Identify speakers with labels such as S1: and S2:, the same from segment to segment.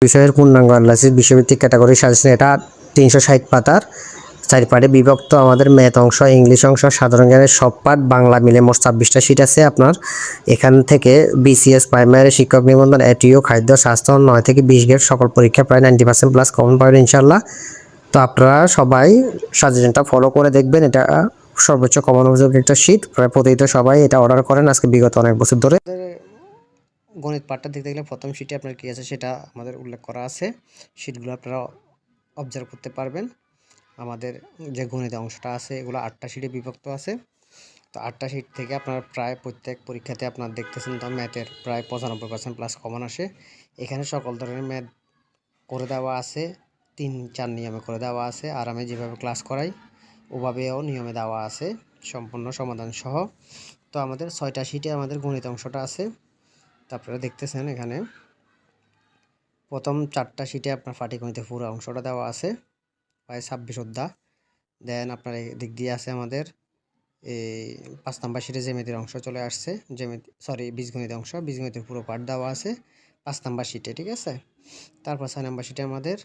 S1: বিষয়ের পূর্ণাঙ্গ অ্যানালাইসিস বিষয়ভিত্তিক ক্যাটাগরি সাজেশন। এটা 360 পাতার 4 পার্টে বিভক্ত। আমাদের ম্যাথ অংশ, ইংলিশ অংশ, সাধারণ জ্ঞানের সব পার্ট, বাংলা মিলে মোট 26টা শীট আছে আপনার। এখান থেকে বিসিএস প্রাইমারি শিক্ষক নিবন্ধন, এটিও, খাদ্য, স্বাস্থ্য 9 থেকে 20 গ্রেড সকল পরীক্ষা প্রায় 90% প্লাস কমন পাবেন ইনশাল্লাহ। তো আপনারা সবাই সাজেশনটা ফলো করে দেখবেন। এটা সর্বোচ্চ কমন উপযোগী একটা শীট, প্রায় প্রতিটা সবাই এটা অর্ডার করেন আজকে বিগত অনেক বছর ধরে। গণিত পার্টটা দেখতে গেলে প্রথম শীটে আপনার কী আছে সেটা আমাদের উল্লেখ করা আছে। শীটগুলো আপনারা অবজার্ভ করতে পারবেন। আমাদের যে গণিত অংশটা আছে এগুলো 8টা শীটে বিভক্ত আছে। তো 8টা শীট থেকে আপনার প্রায় প্রত্যেক পরীক্ষাতে আপনার দেখতেছেন তো ম্যাথের প্রায় 95% প্লাস কমন আসে। এখানে সকল ধরনের ম্যাথ করে দেওয়া আছে, 3-4 নিয়মে করে দেওয়া আছে। আর আমি যেভাবে ক্লাস করাই ওভাবেও নিয়মে দেওয়া আছে, সম্পূর্ণ সমাধান সহ। তো আমাদের 6টা শীটে আমাদের গণিত অংশটা আছে। তো আপনারা দেখতেছেন এখানে প্রথম 4টা শীটে আপনার পাটিগণিতের পুরো অংশটা দেওয়া আছে, প্রায় 26 অধ্যায়। দেন আপনার এই দিক দিয়ে আছে আমাদের এই 5 নাম্বার শীটে জ্যামিতির অংশ চলে আসছে, বীজগণিত অংশ, বীজগণিতের পুরো পার্ট দেওয়া আছে 5 নাম্বার শীটে, ঠিক আছে। তারপর 6 নাম্বার শীটে আমাদের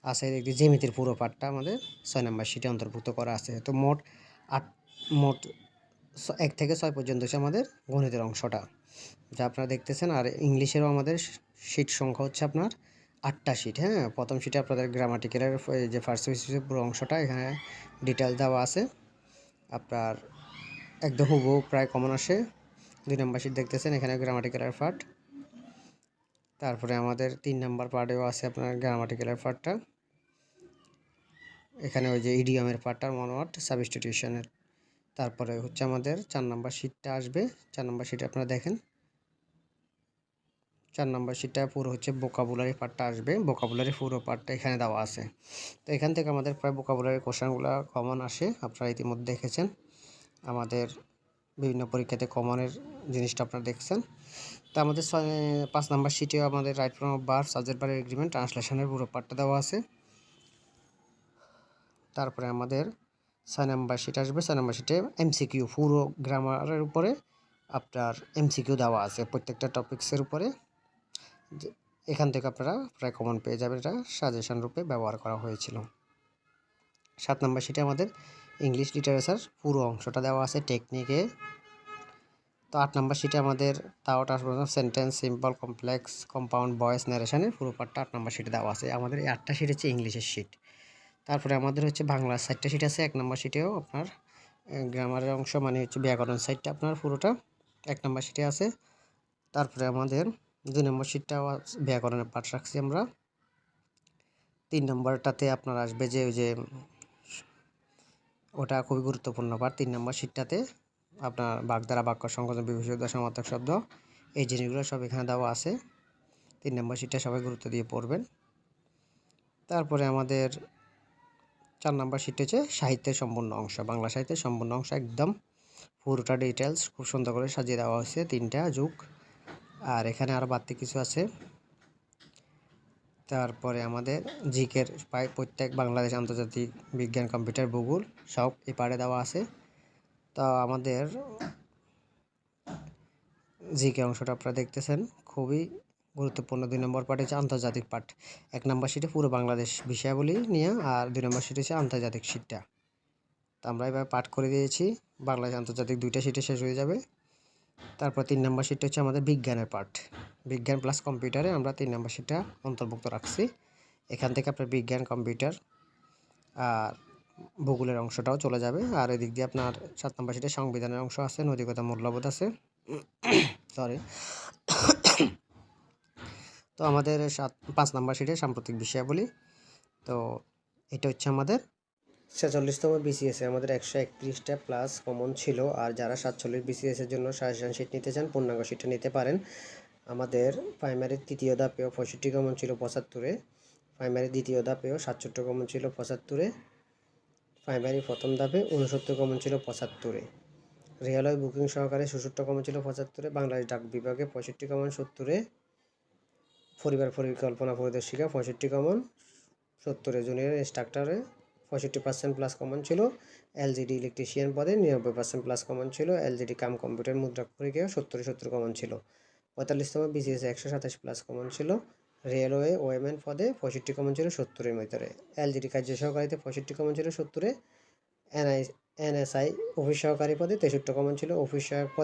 S1: আছে এদিক দিয়ে জ্যামিতির পুরো পার্টটা আমাদের 6 নাম্বার শীটে অন্তর্ভুক্ত করা আছে। তো মোট 1 থেকে 6 পর্যন্ত হচ্ছে আমাদের গণিতের অংশটা যা আপনারা দেখতেছেন। আর ইংলিশেরও আমাদের শীট সংখ্যা হচ্ছে আপনার 8টা শীট। হ্যাঁ, প্রথম শীটে আপনাদের গ্রামাটিক্যালের যে ফার্স্ট পুরো অংশটা এখানে ডিটেল দেওয়া আছে আপনার, একদম হুবহু প্রায় কমন আসে। 2 নাম্বার শীট দেখতেছেন এখানে গ্রামাটিক্যালের পার্ট। তারপরে আমাদের 3 নাম্বার পার্টেও আছে আপনার গ্রামাটিক্যালের পার্টটা। এখানে ওই যে ইডিয়মের পার্টটা মনোয়াট সাবস্টিটিউশনের। তারপরে হচ্ছে আমাদের 4 নাম্বার শীটটা আসবে। 4 নাম্বার শীটে আপনারা দেখেন 4 নাম্বার শীটটা পুরো হচ্ছে ভোকাবুলারি পার্টটা আসবে। ভোকাবুলারি পুরো পার্টটা এখানে দেওয়া আছে। তো এখান থেকে আমাদের প্রায় ভোকাবুলারি কোশ্চেনগুলো কমন আসে, আপনারা ইতিমধ্যে দেখেছেন। আমাদের বিভিন্ন পরীক্ষাতে কমনের জিনিসটা আপনারা দেখছেন। তো আমাদের 5 নাম্বার শীটেও আমাদের right form verb, subject verb agreement, ট্রান্সলেশনের পুরো পার্টটা দেওয়া আছে। তারপরে আমাদের 6 নাম্বার শীট আসবে। 6 নাম্বার শীটে এমসিকিউ, পুরো গ্রামারের উপরে আপনার এমসিকিউ দেওয়া আছে প্রত্যেকটা টপিক্সের উপরে। এখান থেকে আপনারা প্রায় কমন পেয়ে যাবেন, এটা সাজেশন রূপে ব্যবহার করা হয়েছিল। 7 নাম্বার শীটে আমাদের ইংলিশ লিটারেচার পুরো অংশটা দেওয়া আছে টেকনিকে। তো 8 নাম্বার শীটে আমাদের তাও sentence, simple, complex, compound, voice, ন্যারেশনের পুরো পার্টটা 8 নাম্বার শীটে দেওয়া আছে। আমাদের এই 8টা শীট হচ্ছে ইংলিশের শীট। তারপরে আমাদের হচ্ছে বাংলা 4টা শীট আছে। 1 নাম্বার শীটেও আপনার গ্রামারের অংশ মানে হচ্ছে ব্যাকরণ সাইডটা আপনার পুরোটা 1 নাম্বার শীটে আছে। তারপরে আমাদের 2 নম্বর শীটটাও ব্যাকরণের পাঠ রাখছি আমরা। 3 নম্বরটাতে আপনার আসবে যে ওই যে ওটা খুবই গুরুত্বপূর্ণ পাঠ। 3 নম্বর শীটটাতে আপনার বাগধারা, বাক্য সংকোচন, বিশেষণ, সমার্থক শব্দ, এই জিনিসগুলো সব এখানে দেওয়া আছে। 3 নম্বর শীটটা সবাই গুরুত্ব দিয়ে পড়বেন। তারপরে আমাদের 4 নম্বর শীট হচ্ছে সাহিত্যের সম্পূর্ণ অংশ, বাংলা সাহিত্যের সম্পূর্ণ অংশ একদম পুরোটা ডিটেলস খুব সুন্দর করে সাজিয়ে দেওয়া হয়েছে 3টা যুগ। আর এখানে আরও বাড়তি কিছু আছে। তারপরে আমাদের জিকের প্রায় প্রত্যেক বাংলাদেশ, আন্তর্জাতিক, বিজ্ঞান, কম্পিউটার, ভূগোল সব এই পার্টে দেওয়া আছে। তো আমাদের জিকে অংশটা আপনারা দেখতেছেন খুবই গুরুত্বপূর্ণ। 2 নম্বর পার্ট হচ্ছে আন্তর্জাতিক পার্ট। 1 নম্বর শীটে পুরো বাংলাদেশ বিষয়াবলী নিয়ে, আর 2 নম্বর শীট হচ্ছে আন্তর্জাতিক শীটটা। তো আমরা এবার পাঠ করে দিয়েছি, বাংলাদেশ আন্তর্জাতিক 2টা শীটে শেষ হয়ে যাবে। তারপর 3 নম্বর শীটটা হচ্ছে আমাদের বিজ্ঞানের পার্ট, বিজ্ঞান প্লাস কম্পিউটারে আমরা 3 নম্বর শীটটা অন্তর্ভুক্ত রাখছি। এখান থেকে আপনার বিজ্ঞান, কম্পিউটার আর ভূগোলের অংশটাও চলে যাবে। আর এদিক দিয়ে আপনার 7 নম্বর শীটে সংবিধানের অংশ আছে, নৈতিকতা, মূল্যবোধ আছে। সরি। তো আমাদের 5 নম্বর শীটে সাম্প্রতিক বিষয়াবলী। তো এটা হচ্ছে আমাদের 46তম বিসিএস এ আমাদের 131টা প্লাস কমন ছিল। আর যারা 47 বিসিএস এর জন্য সাজেশন শীট নিতে চান, পূর্ণাঙ্গ শীটটা নিতে পারেন। আমাদের প্রাইমারির তৃতীয় ধাপেও 65 কমন ছিল 75-এ, প্রাইমারি দ্বিতীয় ধাপেও 67 কমন ছিল 75-এ, প্রাইমারি প্রথম ধাপে 69 কমন ছিল 75-এ, রেলওয়ে বুকিং সহকারে 66 কমন ছিল 75-এ, বাংলাদেশ ডাক বিভাগে 65 কমন 70-এ, পরিবার পরিকল্পনা পরিদর্শিকা 65 কমন 70-এ, জুনিয়র ইনস্ট্রাক্টরে 65% প্লাস কমন ছিল, এলজিডি ইলেকট্রিশিয়ান পদে 99% প্লাস কমন ছিল, এলজিডি কাম কম্পিউটার মুদ্রা পরীক্ষায় 70 কমন ছিল, 45তম বিসিএস 127 প্লাস কমন ছিল, রেলওয়ে ওয়েম্যান পদে 65 কমন ছিল 70-এর ভিতরে। এলজিডি কার্য সহকারীতে 65 কমন ছিল 70-এ। এনএসআই অফিস সহকারী পদে 63 কমন ছিল। অফিস সহায়ক পদে